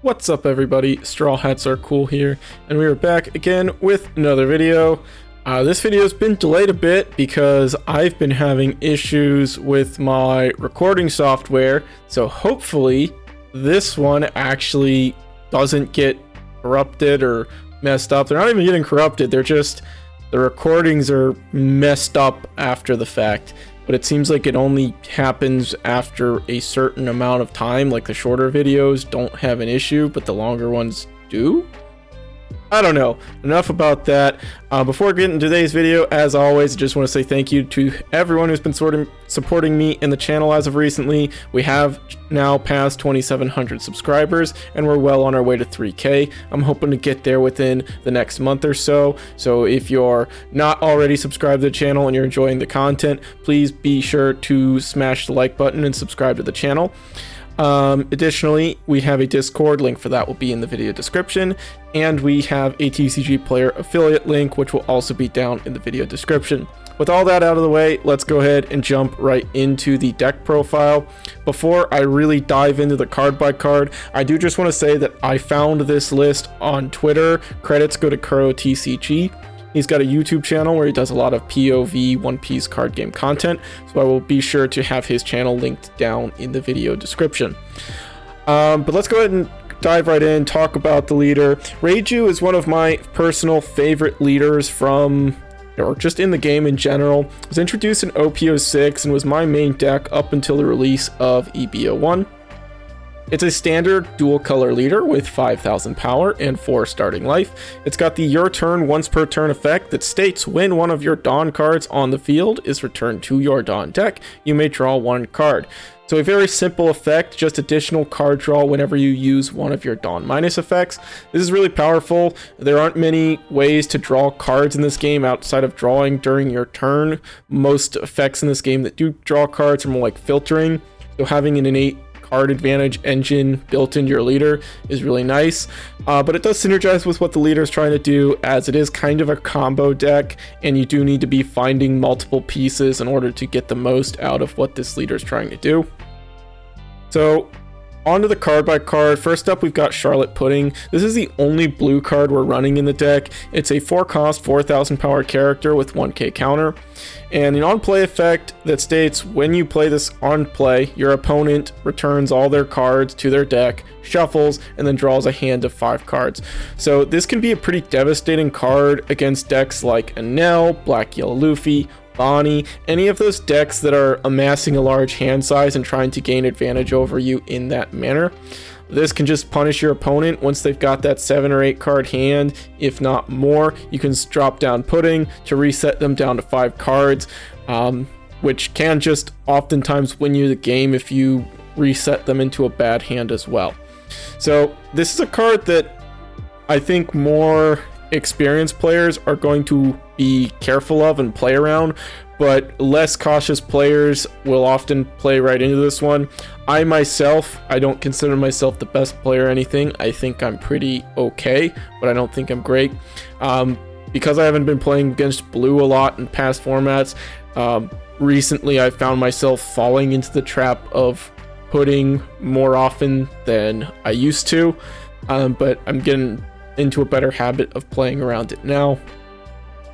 What's up everybody, Straw Hats Are Cool here, and we are back again with another video. This video has been delayed a bit because I've been having issues with my recording software, so hopefully this one actually doesn't get corrupted or messed up. They're not even getting corrupted, they're just, the recordings are messed up after the fact. But it seems like it only happens after a certain amount of time. Like the shorter videos don't have an issue, but the longer ones do? I don't know. Enough about that. Before getting into today's video, as always, I just want to say thank you to everyone who's been supporting me in the channel as of recently. We have now passed 2,700 subscribers, and we're well on our way to 3K. I'm hoping to get there within the next month or so. So if you're not already subscribed to the channel and you're enjoying the content, please be sure to smash the like button and subscribe to the channel. Additionally, we have a Discord link for that will be in the video description, and we have a TCG player affiliate link which will also be down in the video description. With all that out of the way, let's go ahead and jump right into the deck profile. Before I really dive into the card by card, I do just want to say that I found this list on Twitter. Credits go to Kuro TCG. He's got a YouTube channel where he does a lot of POV One Piece card game content, so I will be sure to have his channel linked down in the video description. But let's go ahead and dive right in, talk about the leader. Reiju is one of my personal favorite leaders from, or just in the game in general. It was introduced in OP06 and was my main deck up until the release of EB01. It's a standard dual color leader with 5,000 power and 4 starting life. It's got the your turn once per turn effect that states when one of your Dawn cards on the field is returned to your Dawn deck, you may draw 1 card. So a very simple effect, just additional card draw whenever you use one of your Dawn minus effects. This is really powerful. There aren't many ways to draw cards in this game outside of drawing during your turn. Most effects in this game that do draw cards are more like filtering, so having an innate card advantage engine built into your leader is really nice, but it does synergize with what the leader is trying to do, as it is kind of a combo deck and you do need to be finding multiple pieces in order to get the most out of what this leader is trying to do. So onto the card by card. First up, we've got Charlotte Pudding. This is the only blue card we're running in the deck. It's a 4-cost, 4,000 power character with 1k counter, and an on-play effect that states when you play this on play, your opponent returns all their cards to their deck, shuffles, and then draws a hand of 5 cards. So this can be a pretty devastating card against decks like Enel, Black Yellow Luffy, Bonnie, any of those decks that are amassing a large hand size and trying to gain advantage over you in that manner. This can just punish your opponent once they've got that 7 or 8 card hand, if not more. You can drop down Pudding to reset them down to 5 cards, which can just oftentimes win you the game if you reset them into a bad hand as well. So this is a card that I think more experienced players are going to be careful of and play around, but less cautious players will often play right into this one. I myself, I don't consider myself the best player or anything. I think I'm pretty okay, but I don't think I'm great. Because I haven't been playing against blue a lot in past formats, recently I found myself falling into the trap of Pudding more often than I used to, but I'm getting into a better habit of playing around it now.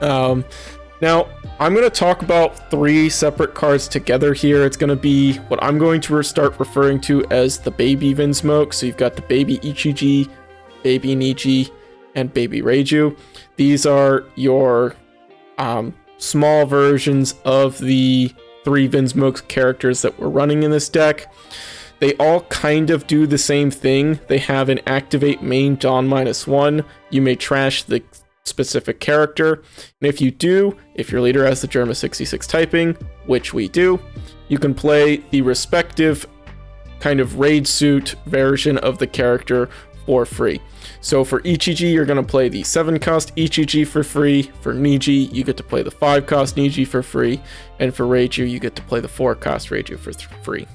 Now I'm going to talk about 3 separate cards together here. It's going to be what I'm going to start referring to as the baby Vinsmoke. So you've got the baby Ichiji, baby Niji, and baby Reiju. These are your small versions of the 3 Vinsmoke characters that we're running in this deck. They all kind of do the same thing. They have an activate main Dawn -1. You may trash the specific character, and if you do, if your leader has the Germa 66 typing, which we do, you can play the respective kind of raid suit version of the character for free. So for Ichiji, you're going to play the 7-cost Ichiji for free. For Niji, you get to play the 5-cost Niji for free, and for Reiju, you get to play the 4-cost Reiju for free.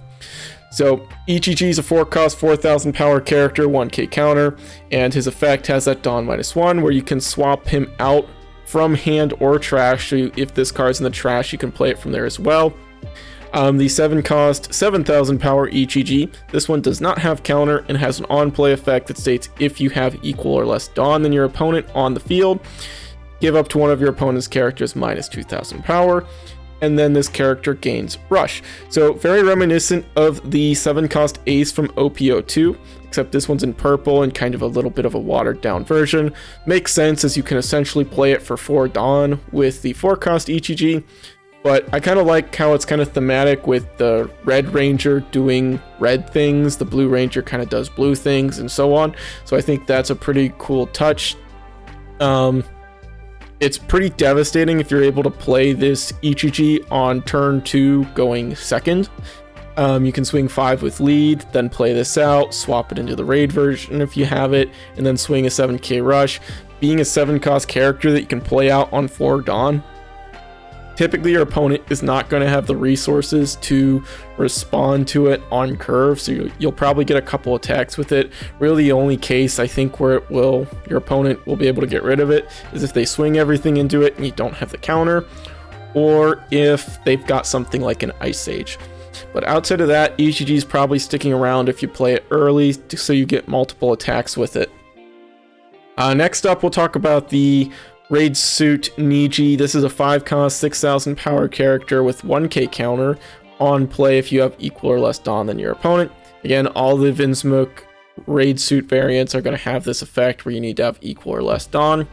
So Ichiji is a 4-cost, 4,000 power character, 1k counter, and his effect has that Dawn -1 where you can swap him out from hand or trash. So if this card's in the trash, you can play it from there as well. The 7 cost 7,000 power EGG. This one does not have counter and has an on-play effect that states if you have equal or less Dawn than your opponent on the field, give up to one of your opponent's characters minus 2,000 power, and then this character gains Rush. So very reminiscent of the 7 cost Ace from OP02, except this one's in purple and kind of a little bit of a watered down version. Makes sense as you can essentially play it for 4 Dawn with the 4 cost EGG, but I kind of like how it's kind of thematic with the Red Ranger doing red things, the Blue Ranger kind of does blue things, and so on. So I think that's a pretty cool touch. It's pretty devastating if you're able to play this EGG on turn 2 going second. You can swing 5 with lead, then play this out, swap it into the raid version if you have it, and then swing a 7k rush. Being a 7 cost character that you can play out on 4 Dawn, typically your opponent is not going to have the resources to respond to it on curve, so you'll probably get a couple attacks with it. Really the only case I think where your opponent will be able to get rid of it is if they swing everything into it and you don't have the counter, or if they've got something like an Ice Age. But outside of that, EGG is probably sticking around if you play it early so you get multiple attacks with it. Next up, we'll talk about the Raid Suit Niji. This is a 5 cost 6,000 power character with 1k counter on play if you have equal or less Dawn than your opponent. Again, all the Vinsmoke Raid Suit variants are going to have this effect where you need to have equal or less Dawn.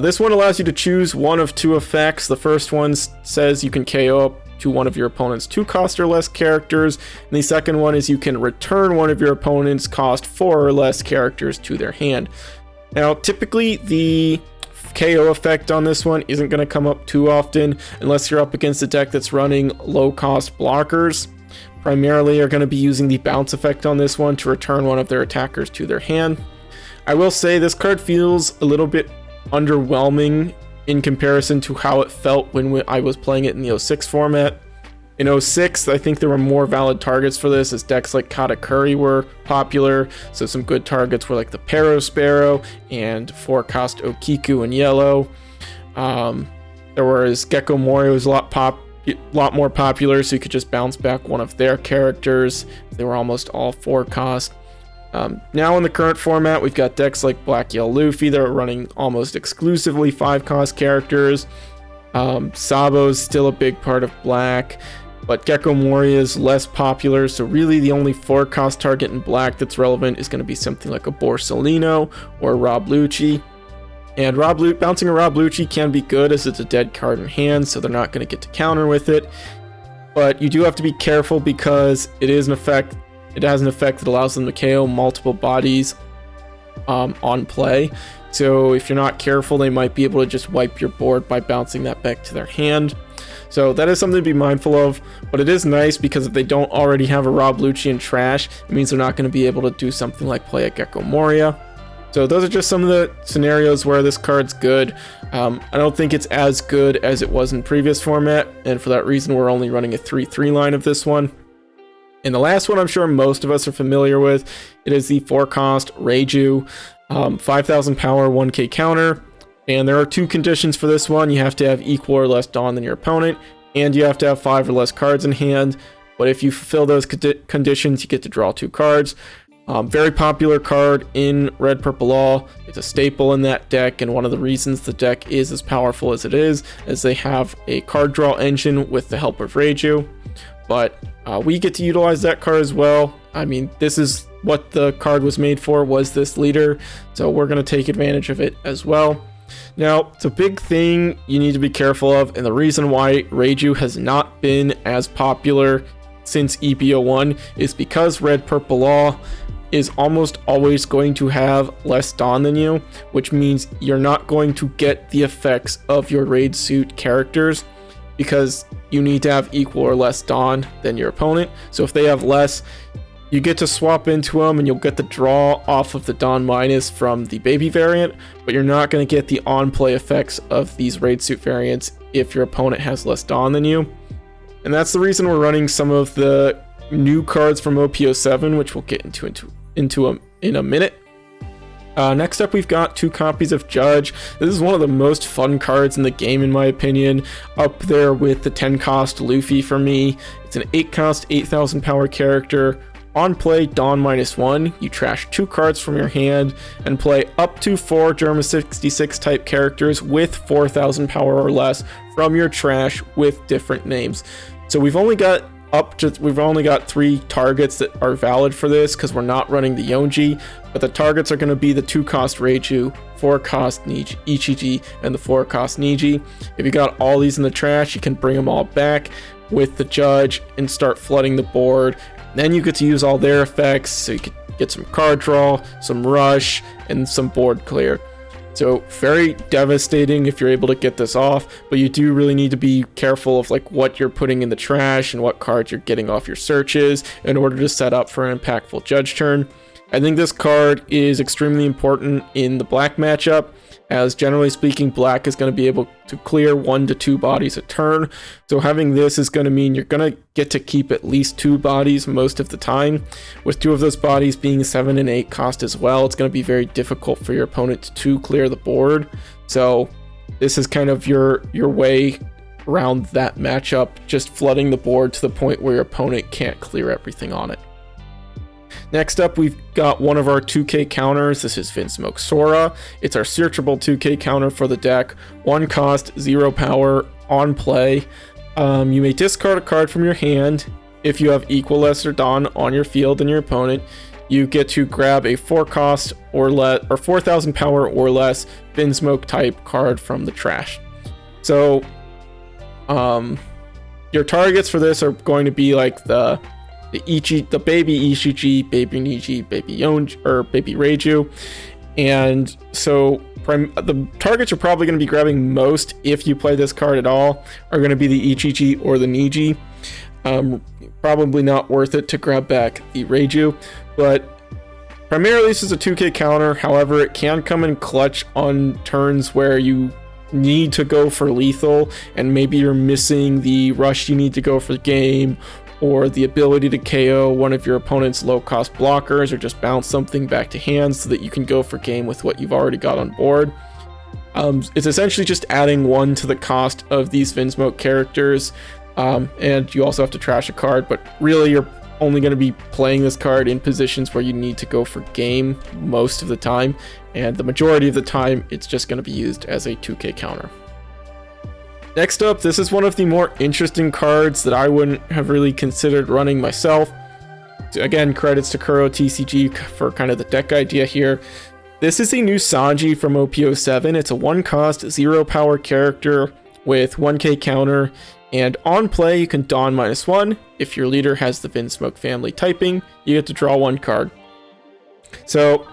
This one allows you to choose one of 2 effects. The first one says you can KO up to one of your opponent's 2 cost or less characters, and the second one is you can return one of your opponent's cost 4 or less characters to their hand. Now, typically the KO effect on this one isn't going to come up too often unless you're up against a deck that's running low cost blockers. Primarily are going to be using the bounce effect on this one to return one of their attackers to their hand. I will say this card feels a little bit underwhelming in comparison to how it felt when I was playing it in the 06 format. In 06, I think there were more valid targets for this, as decks like Katakuri were popular, so some good targets were like the Pero Sparrow and 4-cost Okiku in yellow. Gecko Moria was a lot more popular, so you could just bounce back one of their characters. They were almost all 4-cost. Now in the current format, we've got decks like Black Yell Luffy that are running almost exclusively 5-cost characters. Sabo's still a big part of black, but Gecko Moria is less popular, so really the only 4-cost target in black that's relevant is going to be something like a Borsellino or Rob Lucci. And bouncing a Rob Lucci can be good as it's a dead card in hand, so they're not going to get to counter with it. But you do have to be careful because it has an effect that allows them to KO multiple bodies on play. So if you're not careful, they might be able to just wipe your board by bouncing that back to their hand. So that is something to be mindful of, but it is nice because if they don't already have a Rob Lucci in trash, it means they're not going to be able to do something like play a Gecko Moria. So those are just some of the scenarios where this card's good. I don't think it's as good as it was in previous format, and for that reason we're only running a 3/3 line of this one. And the last one I'm sure most of us are familiar with, it is the 4-cost Reiju, 5,000 power, 1k counter. And there are 2 conditions for this one. You have to have equal or less Dawn than your opponent, and you have to have 5 or less cards in hand. But if you fulfill those conditions, you get to draw 2 cards. Very popular card in Red Purple Law. It's a staple in that deck, and one of the reasons the deck is as powerful as it is they have a card draw engine with the help of Reiju. But we get to utilize that card as well. I mean, this is what the card was made for, was this leader, so we're going to take advantage of it as well. Now, it's a big thing you need to be careful of, and the reason why Reiju has not been as popular since EP01 is because Red Purple Law is almost always going to have less Dawn than you, which means you're not going to get the effects of your Raid Suit characters because you need to have equal or less Dawn than your opponent. So if they have less, you get to swap into them and you'll get the draw off of the Dawn minus from the baby variant, but you're not going to get the on-play effects of these Raid Suit variants if your opponent has less Dawn than you. And that's the reason we're running some of the new cards from OP07, which we'll get into in a minute. Next up, we've got 2 copies of Judge. This is one of the most fun cards in the game, in my opinion, up there with the 10 cost Luffy for me. It's an 8 cost, 8,000 power character. On play, Dawn -1, you trash 2 cards from your hand and play up to 4 Germa 66 type characters with 4,000 power or less from your trash with different names. So we've only got 3 targets that are valid for this because we're not running the Yonji, but the targets are going to be the 2 cost Reiju, 4 cost Ichiji, and the 4 cost Niji. If you got all these in the trash, you can bring them all back with the Judge and start flooding the board. Then you get to use all their effects, so you could get some card draw, some rush, and some board clear. So very devastating if you're able to get this off, but you do really need to be careful of like what you're putting in the trash and what cards you're getting off your searches in order to set up for an impactful Judge turn. I think this card is extremely important in the black matchup, as generally speaking, black is going to be able to clear 1 to 2 bodies a turn. So having this is going to mean you're going to get to keep at least 2 bodies most of the time. With 2 of those bodies being 7 and 8 cost as well, it's going to be very difficult for your opponent to clear the board. So this is kind of your way around that matchup, just flooding the board to the point where your opponent can't clear everything on it. Next up, we've got one of our 2K counters. This is Vinsmoke Sora. It's our searchable 2K counter for the deck. 1 cost, 0 power, on play. You may discard a card from your hand. If you have equal, lesser Dawn on your field than your opponent, you get to grab a 4 cost or less, or 4,000 power or less Vinsmoke type card from the trash. So, your targets for this are going to be like the baby Ishiji, baby Niji, baby Yonji, or baby Reiju. And so the targets you're probably going to be grabbing most if you play this card at all are going to be the Ichiji or the Niji. Probably not worth it to grab back the Reiju, but primarily this is a 2K counter. However, it can come in clutch on turns where you need to go for lethal and maybe you're missing the rush you need to go for the game, or the ability to KO one of your opponent's low-cost blockers, or just bounce something back to hand so that you can go for game with what you've already got on board. It's essentially just adding 1 to the cost of these Vinsmoke characters, and you also have to trash a card, but really you're only going to be playing this card in positions where you need to go for game most of the time, and the majority of the time it's just going to be used as a 2K counter. Next up, this is one of the more interesting cards that I wouldn't have really considered running myself. Again, credits to Kuro TCG for kind of the deck idea here. This is a new Sanji from OP07. It's a 1 cost, 0 power character with 1K counter, and on play you can Dawn -1. If your leader has the Vinsmoke family typing, you get to draw 1 card. So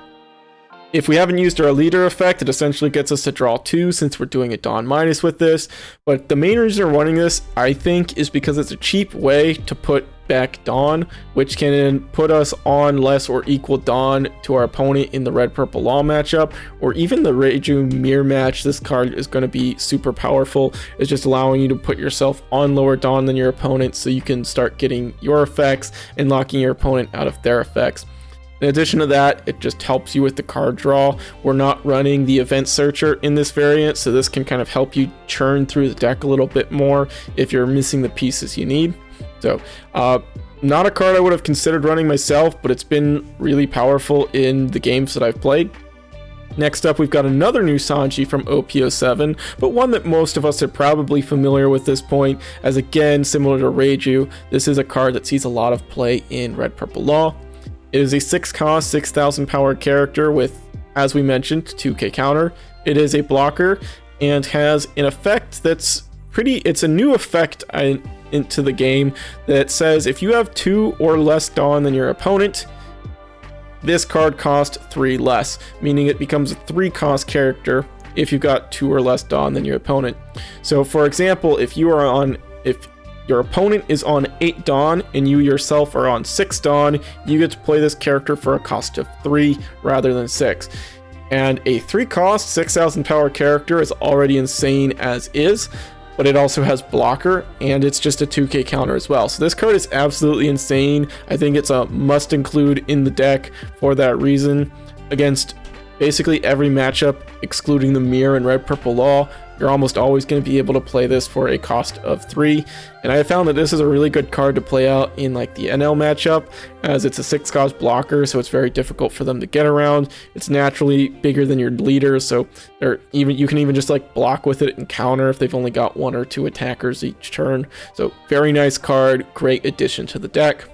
if we haven't used our leader effect, it essentially gets us to draw 2 since we're doing a Dawn minus with this. But the main reason we're running this, I think, is because it's a cheap way to put back Dawn, which can put us on less or equal Dawn to our opponent in the red-purple law matchup, or even the Reiju mirror match. This card is going to be super powerful. It's just allowing you to put yourself on lower Dawn than your opponent so you can start getting your effects and locking your opponent out of their effects. In addition to that, it just helps you with the card draw. We're not running the event searcher in this variant, so this can kind of help you churn through the deck a little bit more if you're missing the pieces you need. So, not a card I would have considered running myself, but it's been really powerful in the games that I've played. Next up, we've got another new Sanji from OP07, but one that most of us are probably familiar with this point, as again, similar to Reiju, this is a card that sees a lot of play in Red Purple Law. It is a 6 cost, 6,000 power character with, as we mentioned, 2K counter. It is a blocker and has an effect that's it's a new effect into the game that says if you have 2 or less Dawn than your opponent, this card costs 3 less, meaning it becomes a 3 cost character if you've got 2 or less Dawn than your opponent. So for example, if your opponent is on 8 Dawn and you yourself are on 6 Dawn, you get to play this character for a cost of 3 rather than 6. And a 3 cost, 6,000 power character is already insane as is, but it also has blocker and it's just a 2K counter as well. So this card is absolutely insane. I think it's a must include in the deck for that reason. Against basically every matchup, excluding the Mirror and Red Purple Law, you're almost always going to be able to play this for a cost of 3. And I have found that this is a really good card to play out in like the NL matchup, as it's a 6 cost blocker, so it's very difficult for them to get around. It's naturally bigger than your leader, so you can even just like block with it and counter if they've only got 1 or 2 attackers each turn. So very nice card, great addition to the deck.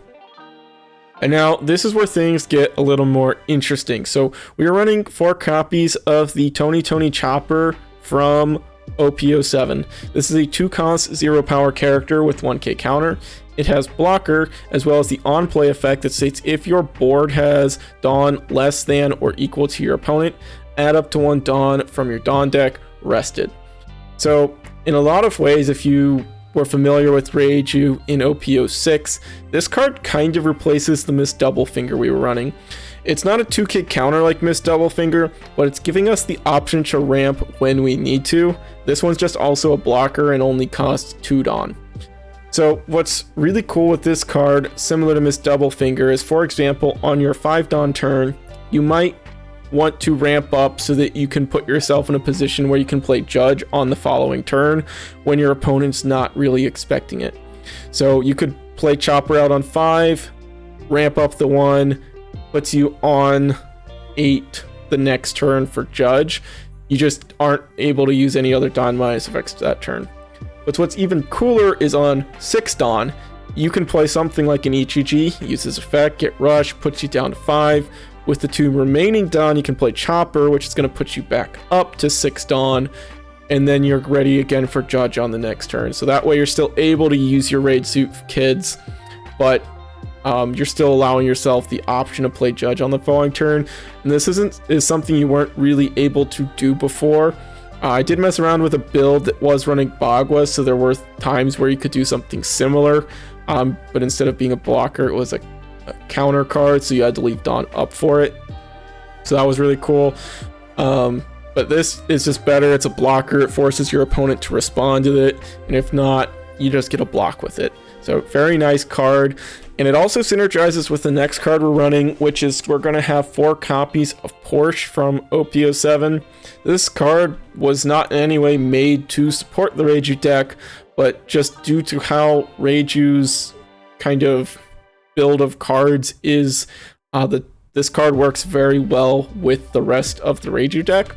And now this is where things get a little more interesting. So we are running 4 copies of the Tony Chopper from OP07. This is a 2 cost 0 power character with 1k counter. It has blocker as well as the on play effect that states if your board has Dawn less than or equal to your opponent, add up to 1 Dawn from your Dawn deck rested. So in a lot of ways, if you were familiar with Reiju in OP06, this card kind of replaces the Miss Double Finger we were running. It's not a 2k counter like Miss Double Finger, but it's giving us the option to ramp when we need to. This one's just also a blocker and only costs 2 Dawn. So what's really cool with this card, similar to Miss Double Finger, is for example, on your 5 Dawn turn, you might want to ramp up so that you can put yourself in a position where you can play Judge on the following turn when your opponent's not really expecting it. So you could play Chopper out on 5, ramp up the 1, puts you on 8 the next turn for Judge. You just aren't able to use any other Dawn minus effects that turn. But what's even cooler is on 6 Dawn, you can play something like an EGG, use this effect, get Rush, puts you down to 5. With the 2 remaining Dawn, you can play Chopper, which is going to put you back up to 6 Dawn, and then you're ready again for Judge on the next turn. So that way you're still able to use your Raid Suit kids, but you're still allowing yourself the option to play Judge on the following turn. And this is something you weren't really able to do before. I did mess around with a build that was running Bagua, so there were times where you could do something similar, but instead of being a blocker, it was a counter card, so you had to leave Dawn up for it. So that was really cool. But this is just better. It's a blocker. It forces your opponent to respond to it, and if not, you just get a block with it. So very nice card. And it also synergizes with the next card we're running, which is we're going to have 4 copies of Porsche from OP07. This card was not in any way made to support the Reiju deck, but just due to how Reiju's kind of build of cards is, this card works very well with the rest of the Reiju deck.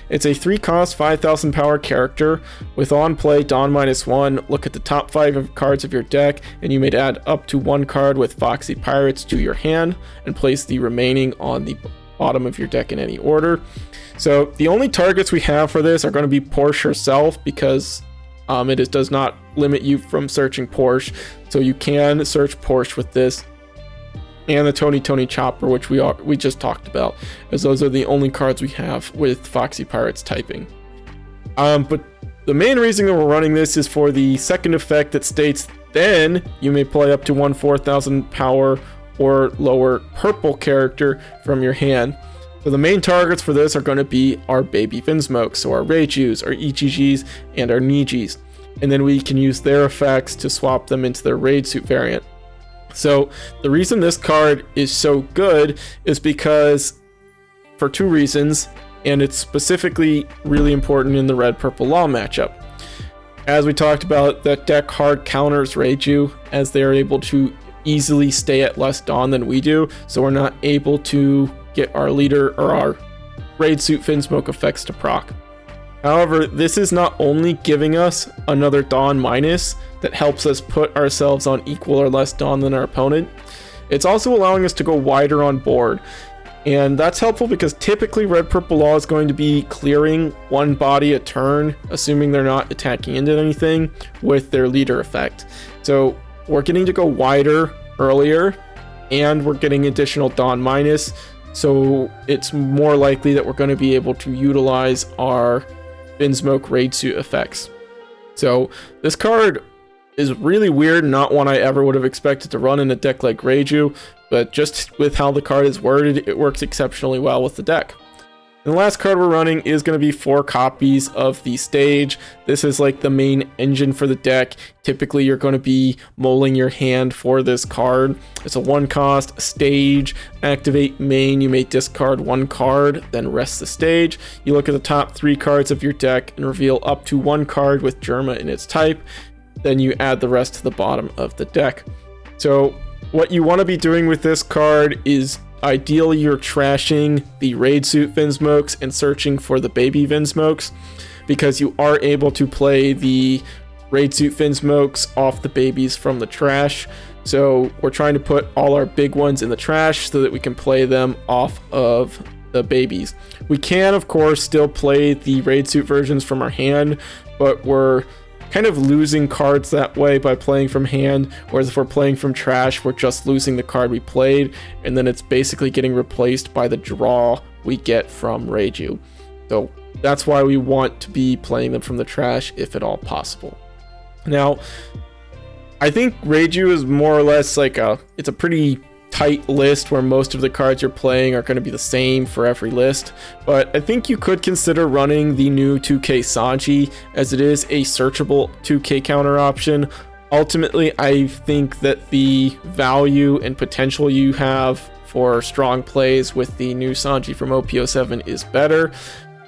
It's a 3 cost 5,000 power character with on play Dawn -1. Look at the top 5 cards of your deck, and you may add up to 1 card with Foxy Pirates to your hand and place the remaining on the bottom of your deck in any order. So the only targets we have for this are going to be Porsche herself, because does not limit you from searching Porsche, so you can search Porsche with this, and the Tony Chopper, which we just talked about, as those are the only cards we have with Foxy Pirates typing. But the main reason that we're running this is for the second effect that states then you may play up to 1 4,000 power or lower purple character from your hand. So the main targets for this are going to be our baby Vinsmoke, so our Reijus, our EGGs, and our Nijis. And then we can use their effects to swap them into their Raid Suit variant. So the reason this card is so good is because, for 2 reasons, and it's specifically really important in the Red Purple Law matchup. As we talked about, that deck hard counters Reiju, as they're able to easily stay at less Dawn than we do, so we're not able to get our leader or our Raid Suit Vinsmoke effects to proc. However, this is not only giving us another Dawn minus that helps us put ourselves on equal or less Dawn than our opponent, it's also allowing us to go wider on board. And that's helpful because typically Red Purple Law is going to be clearing 1 body a turn, assuming they're not attacking into anything with their leader effect. So we're getting to go wider earlier, and we're getting additional Dawn minus, so it's more likely that we're going to be able to utilize our Vinsmoke Raid Suit effects. So this card is really weird, not one I ever would have expected to run in a deck like Reiju, but just with how the card is worded, it works exceptionally well with the deck. And the last card we're running is going to be 4 copies of the stage. This is like the main engine for the deck. Typically, you're going to be mulling your hand for this card. It's a 1 cost stage. Activate main, you may discard 1 card, then rest the stage. You look at the top 3 cards of your deck and reveal up to 1 card with Germa in its type. Then you add the rest to the bottom of the deck. So what you want to be doing with this card is ideally you're trashing the Raid Suit Vinsmokes and searching for the baby Vinsmokes, because you are able to play the Raid Suit Vinsmokes off the babies from the trash. So we're trying to put all our big ones in the trash so that we can play them off of the babies. We can, of course, still play the Raid Suit versions from our hand, but we're kind of losing cards that way by playing from hand, whereas if we're playing from trash, we're just losing the card we played, and then it's basically getting replaced by the draw we get from Reiju. So that's why we want to be playing them from the trash if at all possible. Now, I think Reiju is more or less like it's a pretty tight list where most of the cards you're playing are going to be the same for every list, but I think you could consider running the new 2K Sanji, as it is a searchable 2K counter option. Ultimately, I think that the value and potential you have for strong plays with the new Sanji from OP07 is better.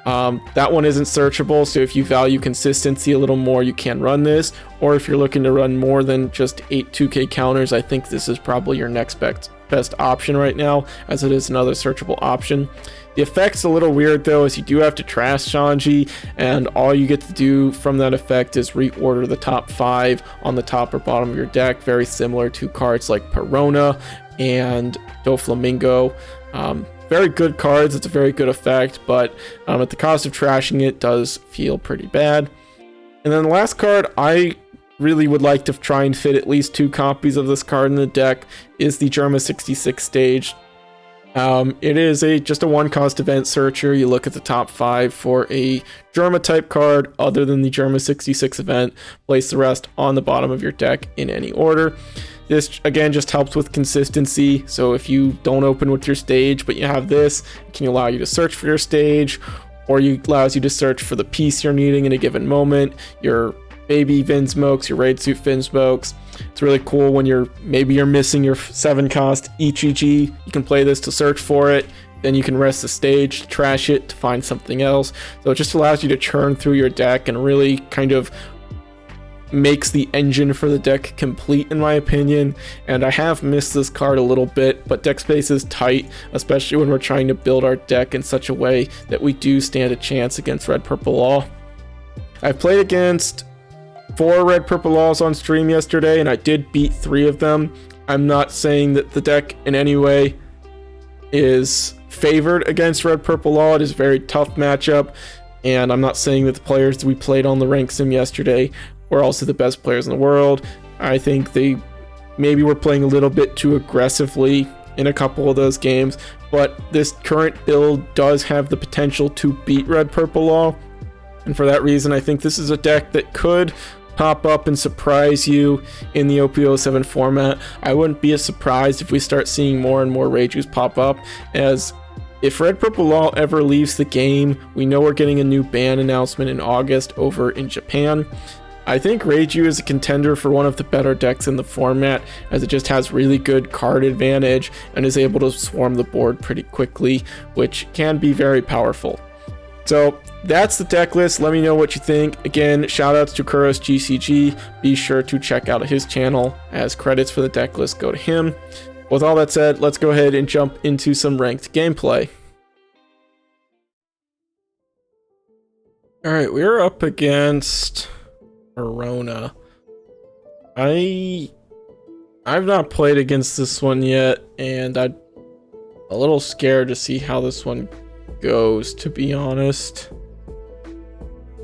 That one isn't searchable, so if you value consistency a little more, you can run this, or if you're looking to run more than just 8 2K counters, I think this is probably your next best option right now, as it is another searchable option. The effect's a little weird though, as you do have to trash Sanji, and all you get to do from that effect is reorder the top 5 on the top or bottom of your deck, very similar to cards like Perona and Doflamingo. Very good cards, it's a very good effect, but at the cost of trashing it does feel pretty bad. And then the last card I really would like to try and fit at least 2 copies of this card in the deck is the Germa 66 stage. It is just a 1 cost event searcher. You look at the top 5 for a Germa type card other than the Germa 66 event, place the rest on the bottom of your deck in any order. This again just helps with consistency, so if you don't open with your stage but you have this, it can allow you to search for your stage, or allows you to search for the piece you're needing in a given moment, your baby Vinsmokes, your Raid Suit Vinsmokes. It's really cool when maybe you're missing your 7 cost EGG, you can play this to search for it, then you can rest the stage, trash it to find something else. So it just allows you to churn through your deck and really kind of makes the engine for the deck complete, in my opinion. And I have missed this card a little bit, but deck space is tight, especially when we're trying to build our deck in such a way that we do stand a chance against Red Purple Law. I've played against 4 Red Purple Laws on stream yesterday, and I did beat 3 of them. I'm not saying that the deck in any way is favored against Red Purple Law. It is a very tough matchup, and I'm not saying that the players that we played on the rank sim yesterday were also the best players in the world. I think they maybe were playing a little bit too aggressively in a couple of those games, but this current build does have the potential to beat Red Purple Law, and for that reason I think this is a deck that could pop up and surprise you in the OP07 format. I wouldn't be as surprised if we start seeing more and more Reijus pop up, as if Red Purple Law ever leaves the game, we know we're getting a new ban announcement in August over in Japan. I think Reiju is a contender for one of the better decks in the format, as it just has really good card advantage and is able to swarm the board pretty quickly, which can be very powerful. So that's the deck list. Let me know what you think. Again, shoutouts to Kuros GCG. Be sure to check out his channel, as credits for the deck list go to him. With all that said, let's go ahead and jump into some ranked gameplay. Alright, we're up against Perona. I've not played against this one yet, and I'm a little scared to see how this one goes, to be honest.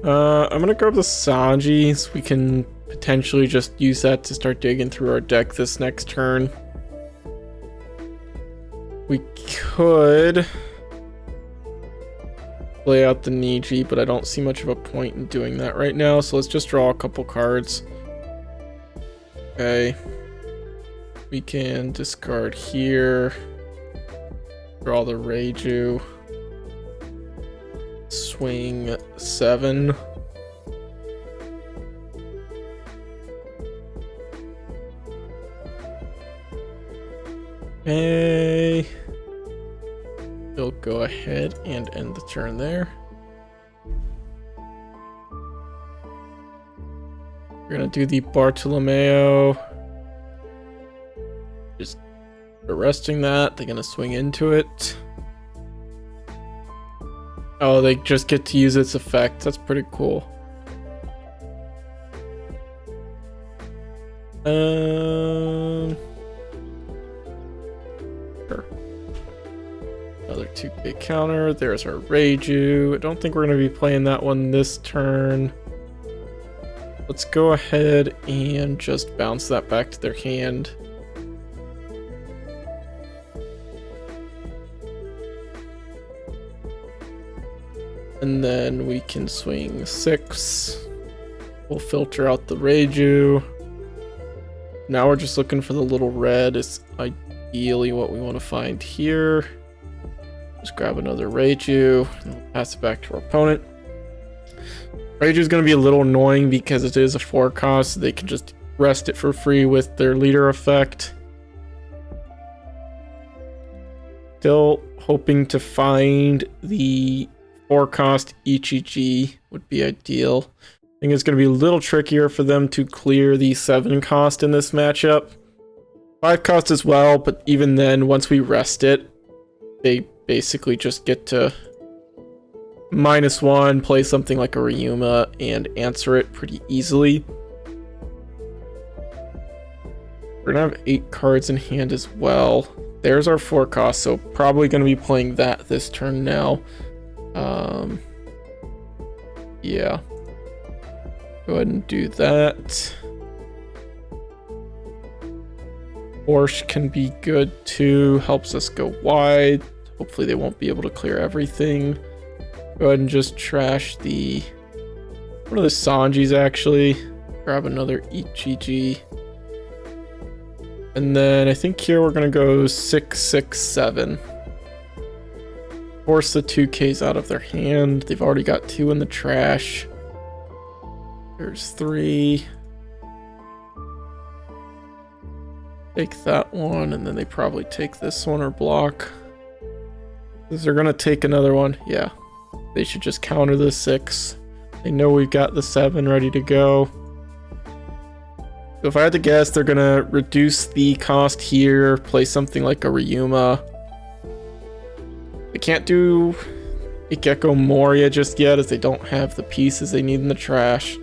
I'm gonna grab the Sanji so we can potentially just use that to start digging through our deck this next turn. We could play out the Niji, but I don't see much of a point in doing that right now, so let's just draw a couple cards. Okay. We can discard here. Draw the Reiju. swing 7. Okay. We'll go ahead and end the turn there. We're gonna do the Bartolomeo. Just arresting that. They're gonna swing into it. Oh, they just get to use its effect. That's pretty cool. Sure. Another 2K counter. There's our Reiju. I don't think we're going to be playing that one this turn. Let's go ahead and just bounce that back to their hand. And then we can swing 6. We'll filter out the Reiju. Now we're just looking for the little red. It's ideally what we want to find here. Just grab another Reiju and we'll pass it back to our opponent. Reiju is going to be a little annoying because it is a 4 cost, so they can just rest it for free with their leader effect. Still hoping to find the 4 cost Ichiji would be ideal. I think it's going to be a little trickier for them to clear the 7 cost in this matchup. 5 cost as well, but even then, once we rest it, they basically just get to -1, play something like a Ryuma, and answer it pretty easily. We're going to have 8 cards in hand as well. There's our 4 cost, so probably going to be playing that this turn now. Yeah. Go ahead and do that. Porsche can be good too, helps us go wide. Hopefully they won't be able to clear everything. Go ahead and just trash the... What are the Sanjis actually? Grab another Ichiji. And then I think here we're going to go 6, 6, 7. Force the 2Ks out of their hand. They've already got 2 in the trash. There's 3. Take that one, and then they probably take this one or block. Is they're gonna take another one? Yeah. They should just counter the 6. They know we've got the 7 ready to go. So if I had to guess, they're gonna reduce the cost here, play something like a Ryuma. They can't do Ikeko Moria just yet, as they don't have the pieces they need in the trash.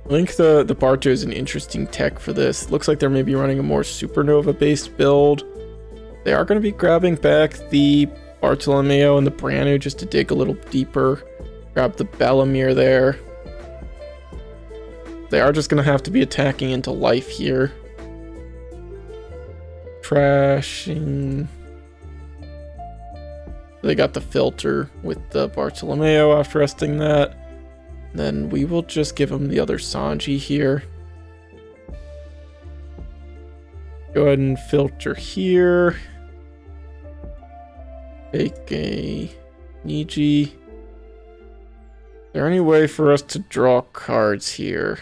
I think the Barto is an interesting tech for this. It looks like they're maybe running a more Supernova based build. They are going to be grabbing back the Bartolomeo and the Branu just to dig a little deeper. Grab the Bellamir there. They are just going to have to be attacking into life here. Trashing. They got the filter with the Bartolomeo after resting that. Then we will just give them the other Sanji here. Go ahead and filter here. Take a Niji. Is there any way for us to draw cards here?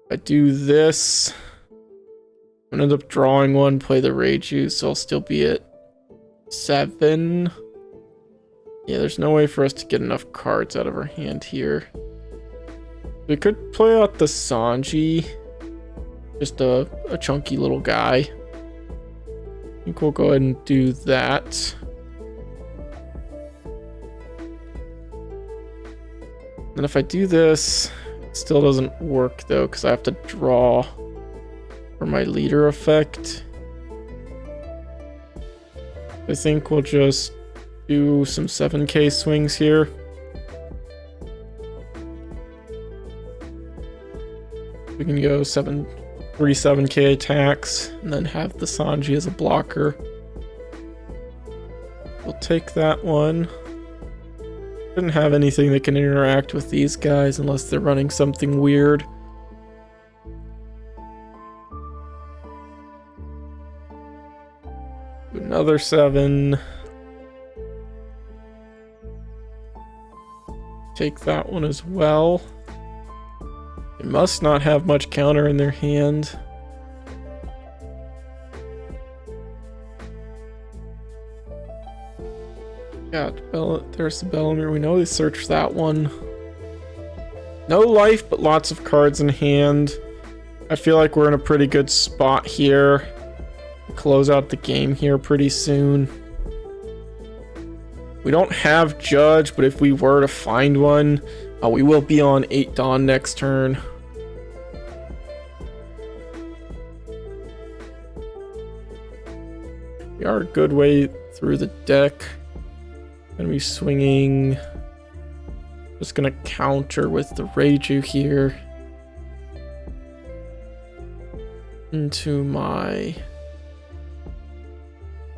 If I do this, I'm gonna end up drawing one, play the Reiju, so I'll still be at 7. Yeah, there's no way for us to get enough cards out of our hand here. We could play out the Sanji. Just a chunky little guy. I think we'll go ahead and do that. And if I do this, it still doesn't work though, because I have to draw for my leader effect. I think we'll just do some 7K swings here. We can go 3 7K attacks and then have the Sanji as a blocker. We'll take that one. Didn't have anything that can interact with these guys unless they're running something weird. Another 7. take that one as well. They must not have much counter in their hand. Yeah, there's the Bellamere. We know they searched that one. No life, but lots of cards in hand. I feel like we're in a pretty good spot here. Close out the game here pretty soon. We don't have Judge, but if we were to find one, we will be on 8 Dawn next turn. We are a good way through the deck. Gonna be swinging. Just gonna counter with the Reiju here into my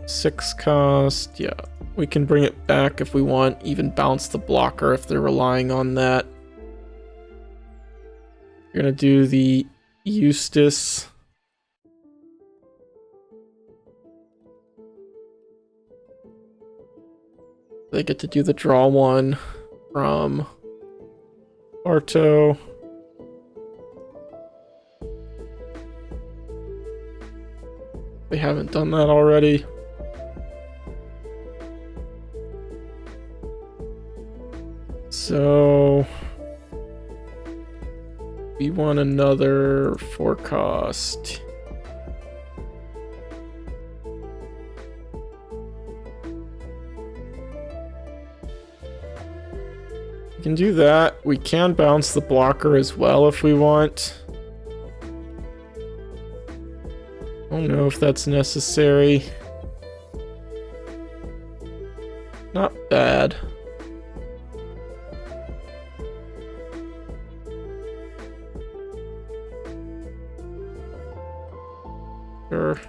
6 cost. Yeah, we can bring it back if we want. Even bounce the blocker if they're relying on that. We're gonna do the Eustace. They get to do the draw one from Barto. They haven't done that already. So we want another 4 cost. We can do that. We can bounce the blocker as well if we want. I don't know if that's necessary. Not bad. Sure.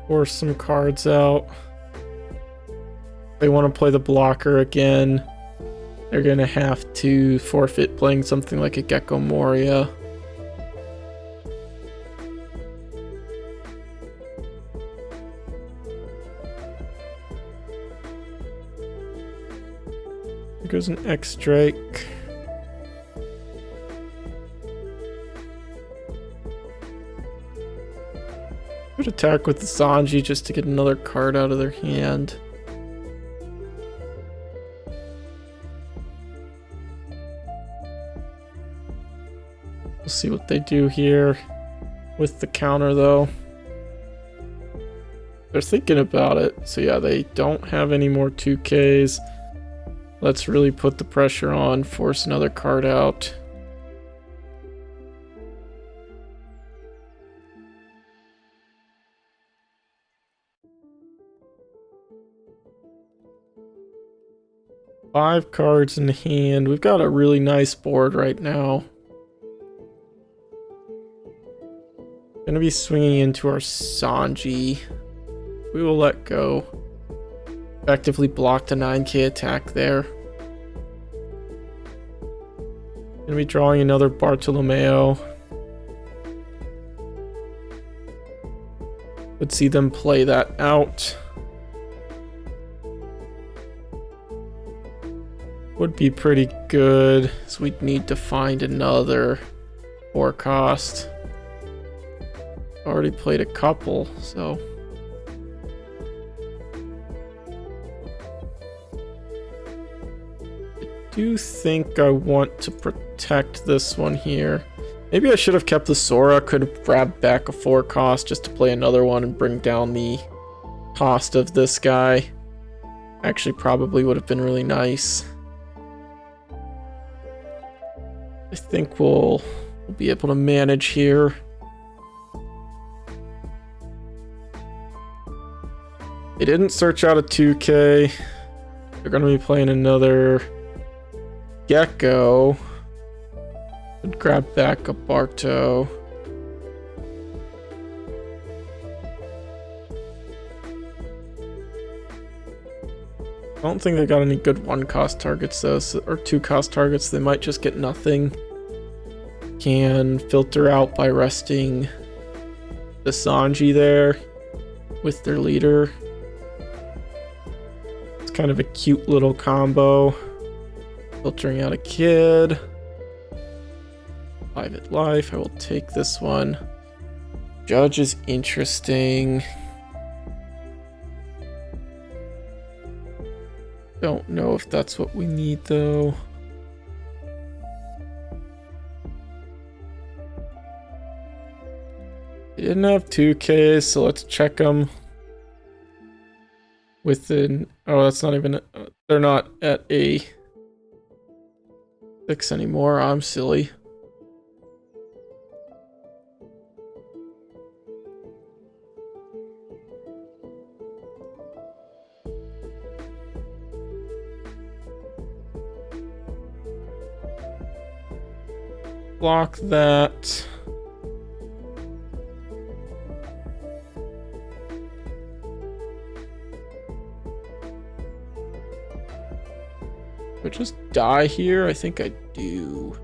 Force some cards out. They want to play the blocker again. They're gonna have to forfeit playing something like a Gecko Moria. Here goes an X-Drake. Could attack with the Sanji just to get another card out of their hand. We'll see what they do here with the counter though. They're thinking about it. So yeah, they don't have any more 2Ks. Let's really put the pressure on, force another card out. Five cards in hand. We've got a really nice board right now. Gonna be swinging into our Sanji. We will let go. Effectively blocked a 9K attack there. Gonna be drawing another Bartolomeo. Would see them play that out. Would be pretty good, so we'd need to find another 4 cost. Already played a couple, so. I do think I want to protect this one here. Maybe I should have kept the Sora. Could have grabbed back a 4 cost just to play another one and bring down the cost of this guy. Actually, probably would have been really nice. I think we'll be able to manage here. They didn't search out a 2K. They're going to be playing another Gecko. Would grab back a Barto. don't think they got any good 1-cost targets though, or 2-cost targets. They might just get nothing. Can filter out by resting the Sanji there with their leader. It's kind of a cute little combo. Filtering out a kid. Private life, I will take this one. Judge is interesting. Don't know if that's what we need though. They didn't have 2Ks, so let's check them. Within, oh, that's not even, they're not at a 6 anymore. I'm silly. Block that. Do I just die here? I think I do.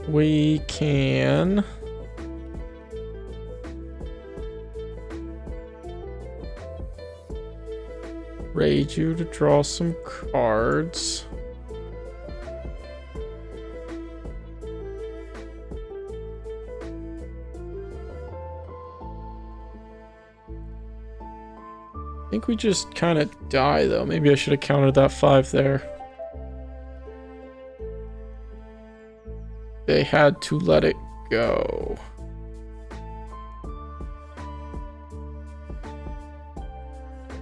We can Reiju to draw some cards. I think we just kind of die though. Maybe I should have counted that 5 there. They had to let it go.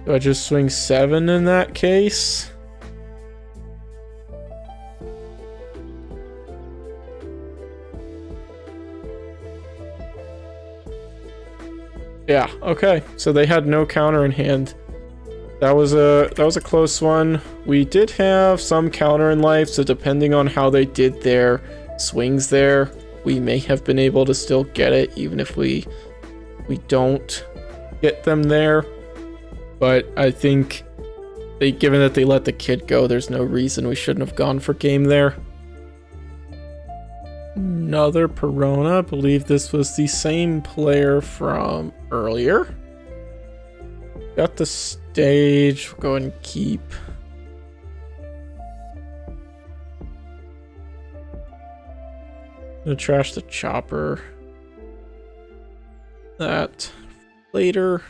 Do I just swing 7 in that case? Yeah, okay. So they had no counter in hand. That was a close one. We did have some counter in life, so depending on how they did their swings there, we may have been able to still get it even if we don't get them there. But I think given that they let the kid go, there's no reason we shouldn't have gone for game there. Another Perona. I believe this was the same player from earlier. Got the stage. We'll go ahead and keep. Gonna trash the chopper. That later.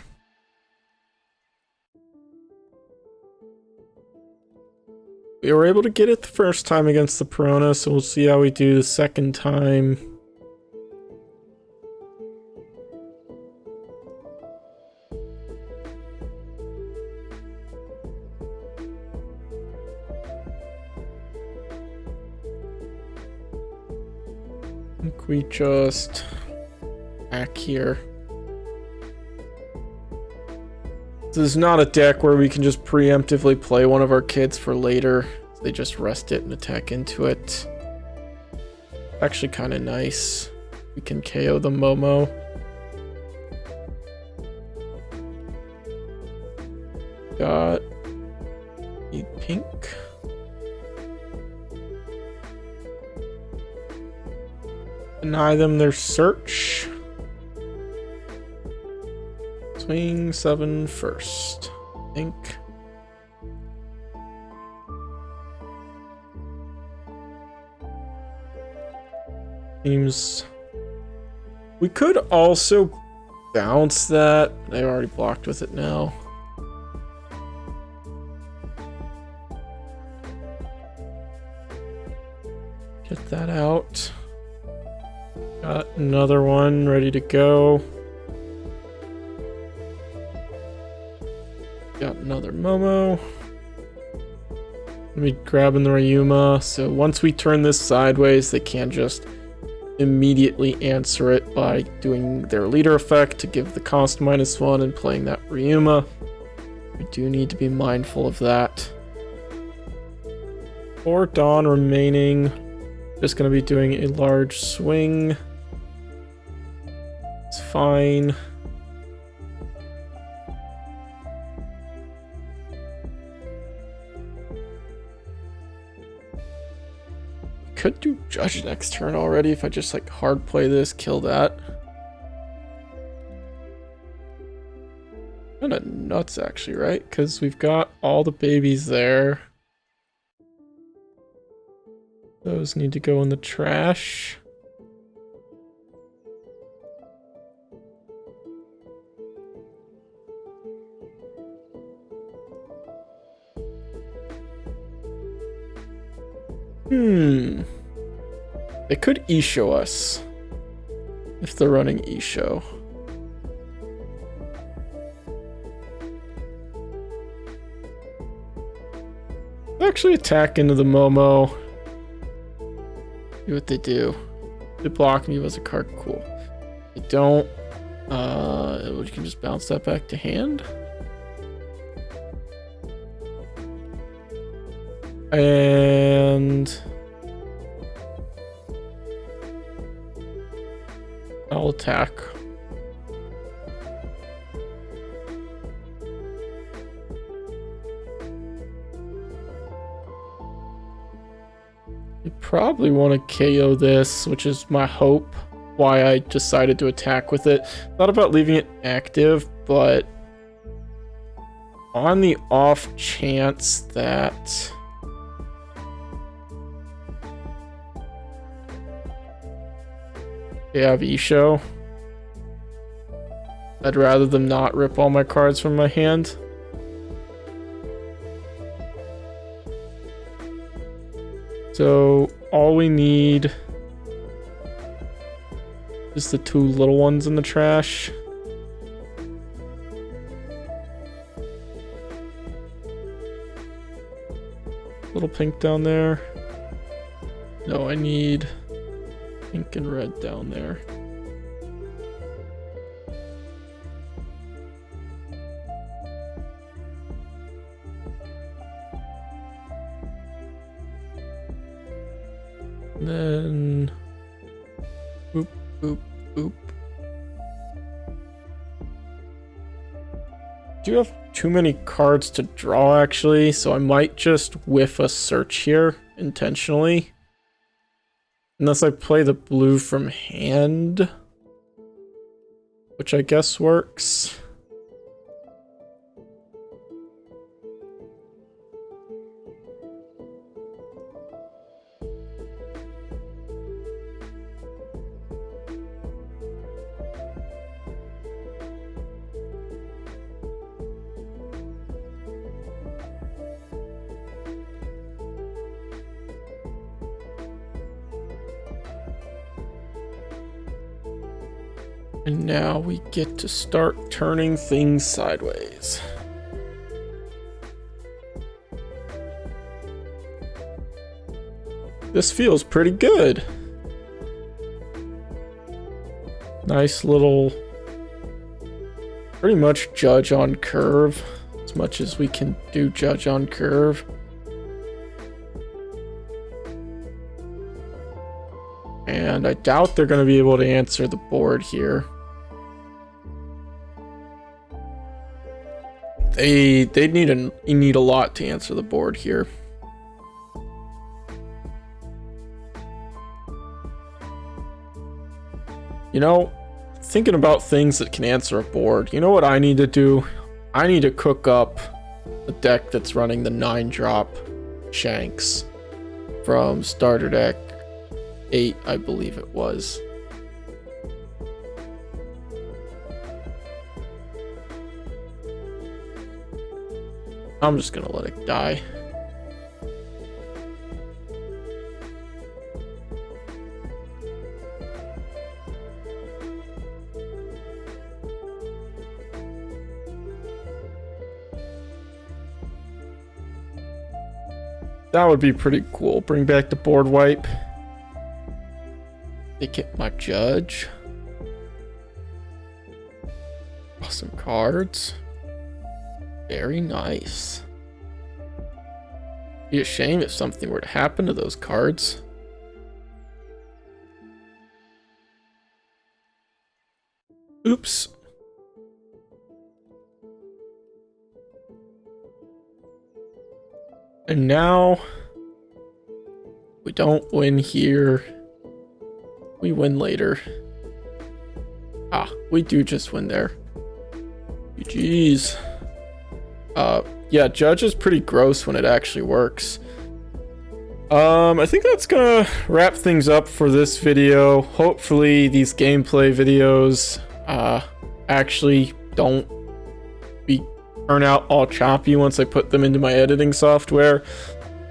We were able to get it the first time against the Perona, so we'll see how we do the second time. I think we just back here. This is not a deck where we can just preemptively play one of our kids for later. They just rest it and attack into it. Actually kind of nice. We can KO the Momo. Got a pink. Deny them their search. Swing 7 first, I think. Seems we could also bounce that. They're already blocked with it now. Get that out. Got another one ready to go. Got another Momo. Let me grab in the Ryuma. So once we turn this sideways, they can't just immediately answer it by doing their leader effect to give the cost -1 and playing that Ryuma. We do need to be mindful of that. 4 Dawn remaining. Just going to be doing a large swing. It's fine. Could do judge next turn already if I just like hard play this, kill that. Kind of nuts actually, right? Because we've got all the babies there. Those need to go in the trash. They could E-show us if they're running E-show. Actually attack into the Momo. See what they do. They block me as a card. Cool. They don't. We can just bounce that back to hand. And I'll attack. You probably want to KO this, which is my hope. Why I decided to attack with it. Thought about leaving it active, but on the off chance that they have E-show, I'd rather them not rip all my cards from my hand. So all we need is the two little ones in the trash. Little pink down there. No, I need pink and red down there. And then boop, boop, boop. Do you have too many cards to draw actually, so I might just whiff a search here intentionally. Unless I play the blue from hand, which I guess works. And now we get to start turning things sideways. This feels pretty good. Nice little, pretty much judge on curve, as much as we can do judge on curve. And I doubt they're going to be able to answer the board here. They need a lot to answer the board here. You know, thinking about things that can answer a board, you know what I need to do? I need to cook up a deck that's running the 9-drop Shanks from starter deck 8, I believe it was. I'm just gonna let it die. That would be pretty cool. Bring back the board wipe. They get my judge. Awesome cards. Very nice. Be a shame if something were to happen to those cards. Oops. And now we don't win here. We win later. Ah, we do just win there. Jeez. Yeah, judge is pretty gross when it actually works. I think that's gonna wrap things up for this video. Hopefully these gameplay videos actually don't turn out all choppy once I put them into my editing software.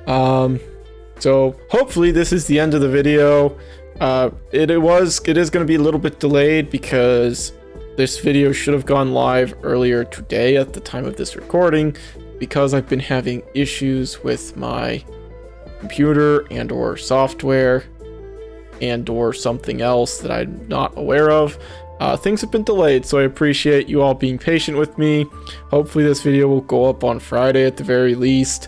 So hopefully this is the end of the video. It is going to be a little bit delayed because this video should have gone live earlier today at the time of this recording, because I've been having issues with my computer and or software and or something else that I'm not aware of. Things have been delayed, so I appreciate you all being patient with me. Hopefully this video will go up on Friday at the very least.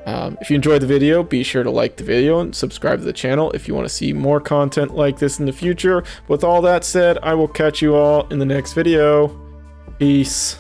If you enjoyed the video, be sure to like the video and subscribe to the channel if you want to see more content like this in the future. With all that said, I will catch you all in the next video. Peace.